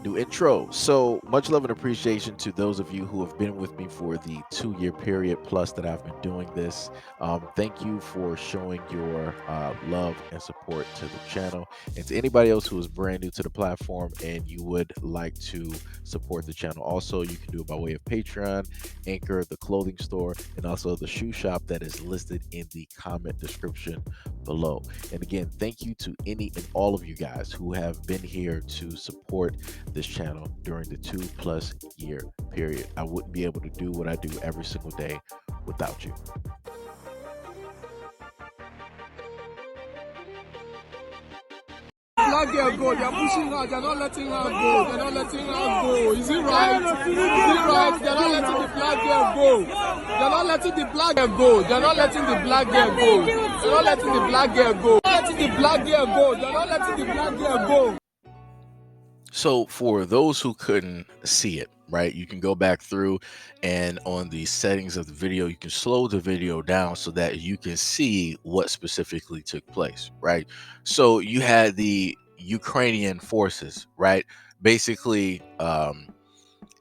New intro. So much love and appreciation to those of you who have been with me for the 2 year period plus that I've been doing this. Thank you for showing your love and support to the channel. And to anybody else who is brand new to the platform and you would like to support the channel, also, you can do it by way of Patreon, Anchor, the clothing store, and also the shoe shop that is listed in the comment description below. And again, thank you to any and all of you guys who have been here to support this channel during the 2+ year period. I wouldn't be able to do what I do every single day without you. Black girl go. They are pushing her. They're not letting her go. They're not letting her go. Is it right? Is it right? They're not letting the black girl go. They're not letting the black girl go. They're not letting the black girl go. They're not letting the black girl go. They're not letting the black girl go. They're not letting the black girl go. So, for those who couldn't see it, right, you can go back through and on the settings of the video, you can slow the video down so that you can see what specifically took place, right? So, you had the Ukrainian forces, right, basically,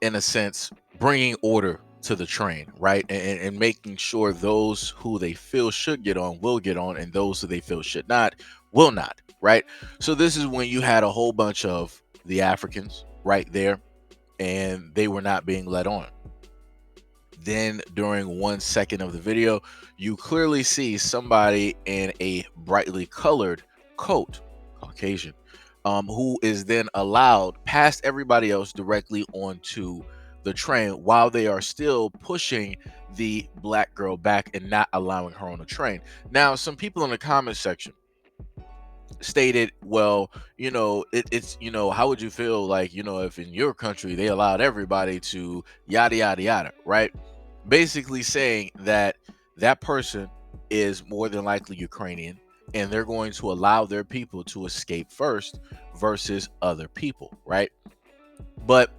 in a sense, bringing order to the train, right, and making sure those who they feel should get on will get on, and those who they feel should not will not, right? So, this is when you had a whole bunch of the Africans right there, and they were not being let on. Then during 1 second of the video, you clearly see somebody in a brightly colored coat, Caucasian, who is then allowed past everybody else directly onto the train while they are still pushing the black girl back and not allowing her on the train. Now, some people in the comment section stated, well, it's, how would you feel like, if in your country they allowed everybody to yada yada yada, right? Basically saying that that person is more than likely Ukrainian, and they're going to allow their people to escape first versus other people, right? But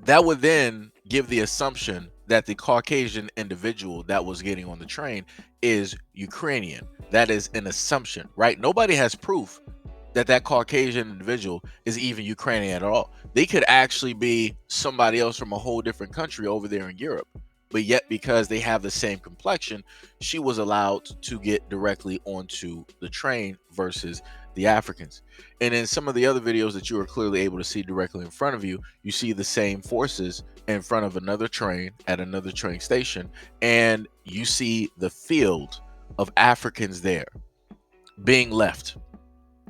that would then give the assumption that the Caucasian individual that was getting on the train is Ukrainian. That is an assumption, right? Nobody has proof that that Caucasian individual is even Ukrainian at all. They could actually be somebody else from a whole different country over there in Europe. But yet, because they have the same complexion, she was allowed to get directly onto the train versus the Africans. And in some of the other videos that you are clearly able to see directly in front of you, you see the same forces in front of another train at another train station, and you see the field of Africans there being left,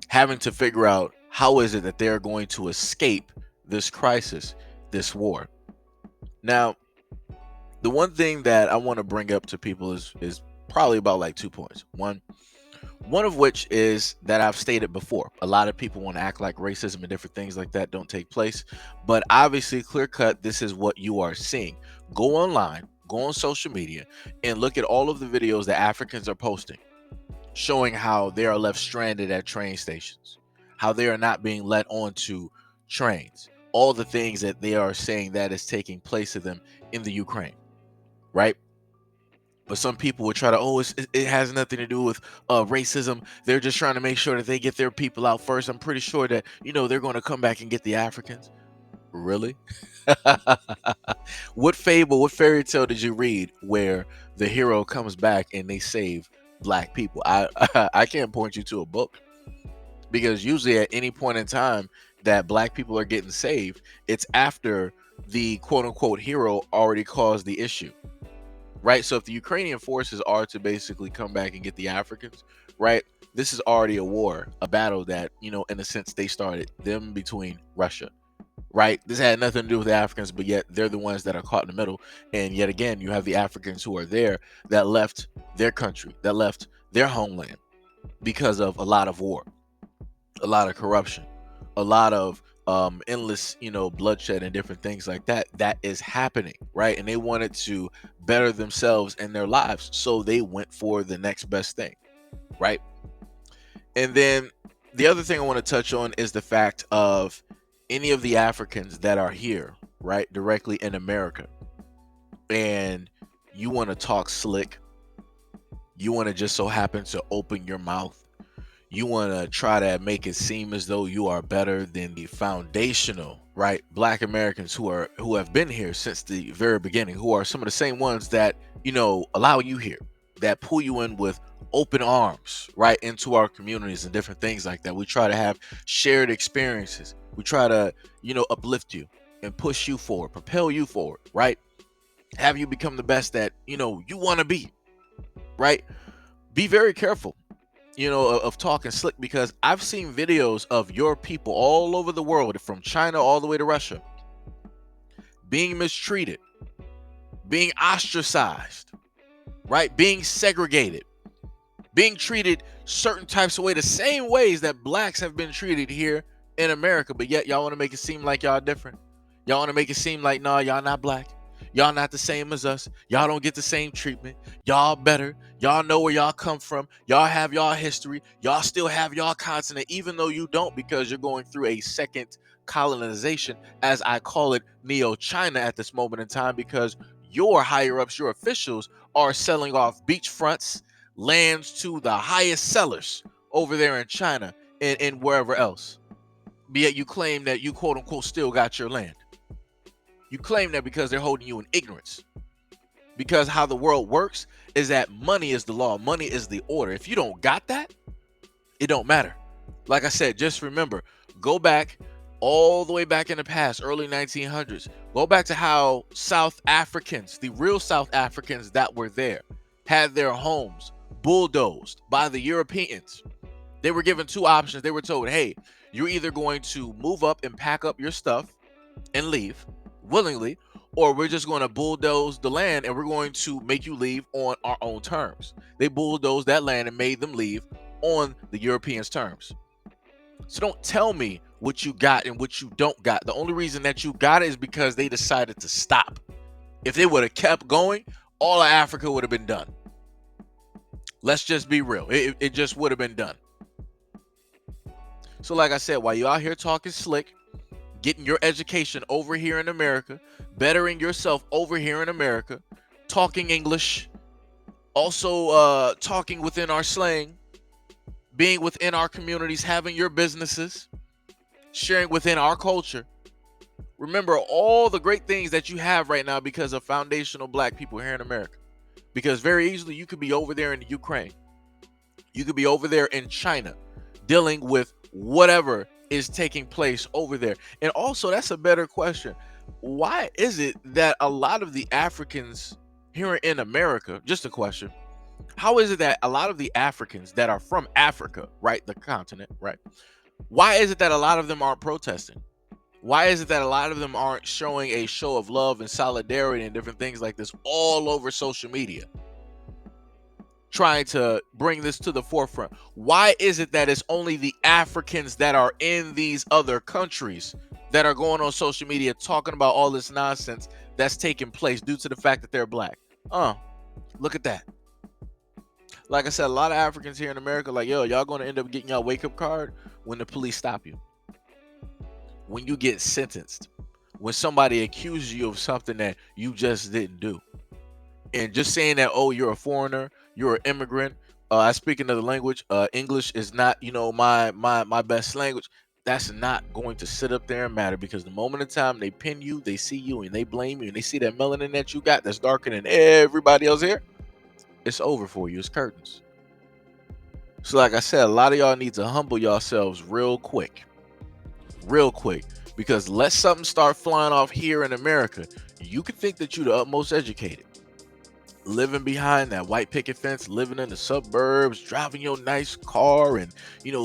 having to figure out how is it that they're going to escape this crisis, this war. Now, the one thing that I want to bring up to people is probably about like 2 points. One of which is that I've stated before. A lot of people want to act like racism and different things like that don't take place, but obviously, clear cut, this is what you are seeing. Go online, go on social media, and look at all of the videos that Africans are posting, showing how they are left stranded at train stations, how they are not being let onto trains, all the things that they are saying that is taking place to them in the Ukraine, right? But some people would try to, oh, it has nothing to do with racism. They're just trying to make sure that they get their people out first. I'm pretty sure that, they're going to come back and get the Africans. Really? What fable, what fairy tale did you read where the hero comes back and they save black people? I can't point you to a book, because usually at any point in time that black people are getting saved, it's after the quote unquote hero already caused the issue. Right? So if the Ukrainian forces are to basically come back and get the Africans, right? This is already a war, a battle that, in a sense, they started, them between Russia, right? This had nothing to do with the Africans, but yet they're the ones that are caught in the middle. And yet again, you have the Africans who are there that left their country, that left their homeland because of a lot of war, a lot of corruption, a lot of endless, bloodshed and different things like that is happening, right? And they wanted to better themselves and their lives, so they went for the next best thing, right? And then the other thing I want to touch on is the fact of any of the Africans that are here, right, directly in America, and you want to talk slick, you want to just so happen to open your mouth, You want to try to make it seem as though you are better than the foundational, right, Black Americans who have been here since the very beginning, who are some of the same ones that, allow you here, that pull you in with open arms, right, into our communities and different things like that. We try to have shared experiences. We try to, uplift you and push you forward, propel you forward, right? Have you become the best that, you want to be, right? Be very careful, of talking slick, because I've seen videos of your people all over the world, from China all the way to Russia, being mistreated, being ostracized, right? Being segregated, being treated certain types of way, the same ways that blacks have been treated here in America, but yet y'all want to make it seem like y'all different. Y'all want to make it seem like, nah, y'all not black. Y'all not the same as us. Y'all don't get the same treatment. Y'all better. Y'all know where y'all come from. Y'all have y'all history. Y'all still have y'all continent, even though you don't, because you're going through a second colonization, as I call it, Neo-China at this moment in time, because your higher ups, your officials, are selling off beachfronts, lands to the highest sellers over there in China and wherever else. But yet you claim that you, quote unquote, still got your land. You claim that because they're holding you in ignorance. Because how the world works is that money is the law, money is the order. If you don't got that, it don't matter. Like I said, just remember, go back all the way back in the past, early 1900s. Go back to how South Africans, the real South Africans that were there, had their homes bulldozed by the Europeans. They were given two options. They were told, hey, you're either going to move up and pack up your stuff and leave willingly, or we're just going to bulldoze the land and we're going to make you leave on our own terms. They bulldozed that land and made them leave on the Europeans' terms. So don't tell me what you got and what you don't got. The only reason that you got it is because they decided to stop. If they would have kept going, all of Africa would have been done. Let's just be real. It just would have been done. So like I said, while you out here talking slick, getting your education over here in America, bettering yourself over here in America, talking English, also talking within our slang, being within our communities, having your businesses, sharing within our culture. Remember all the great things that you have right now because of foundational Black people here in America. Because very easily you could be over there in the Ukraine. You could be over there in China dealing with whatever is taking place over there. And also, that's a better question. Why is it that a lot of the Africans here in America, just a question, how is it that a lot of the Africans that are from Africa, right, the continent, right, why is it that a lot of them aren't protesting? Why is it that a lot of them aren't showing a show of love and solidarity and different things like this all over social media, trying to bring this to the forefront? Why is it that it's only the Africans that are in these other countries that are going on social media talking about all this nonsense that's taking place due to the fact that they're Black? Look at that. Like I said, a lot of Africans here in America, like, yo, y'all going to end up getting y'all wake-up card when the police stop you, when you get sentenced, when somebody accuses you of something that you just didn't do. And just saying that, oh, you're a foreigner, you're an immigrant, I speak another language, English is not, my best language. That's not going to sit up there and matter, because the moment in time they pin you, they see you and they blame you and they see that melanin that you got that's darker than everybody else here, it's over for you. It's curtains. So like I said, a lot of y'all need to humble yourselves real quick, because let something start flying off here in America, you can think that you're the utmost educated, living behind that white picket fence, living in the suburbs, driving your nice car, and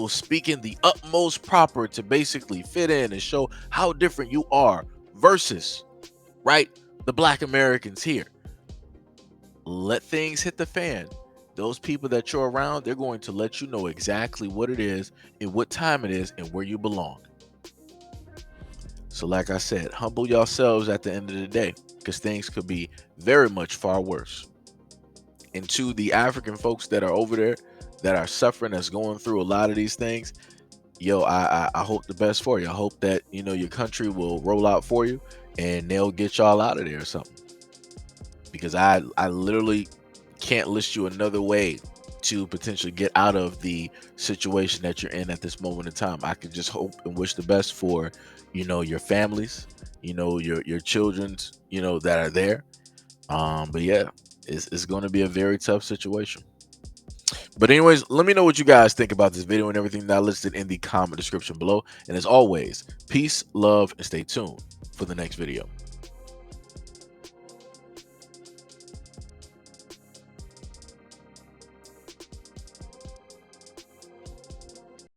speaking the utmost proper to basically fit in and show how different you are versus, right, the Black Americans here. Let things hit the fan. Those people that you're around, they're going to let you know exactly what it is and what time it is and where you belong. So like I said, humble yourselves at the end of the day, because things could be very much far worse. And to the African folks that are over there that are suffering, that's going through a lot of these things, yo, I hope the best for you. I hope that your country will roll out for you and they'll get y'all out of there or something. Because I literally can't list you another way to potentially get out of the situation that you're in at this moment in time. I can just hope and wish the best for, your families, your children's, that are there. But yeah, it's going to be a very tough situation. But anyways, let me know what you guys think about this video and everything that I listed in the comment description below. And as always, peace, love, and stay tuned for the next video.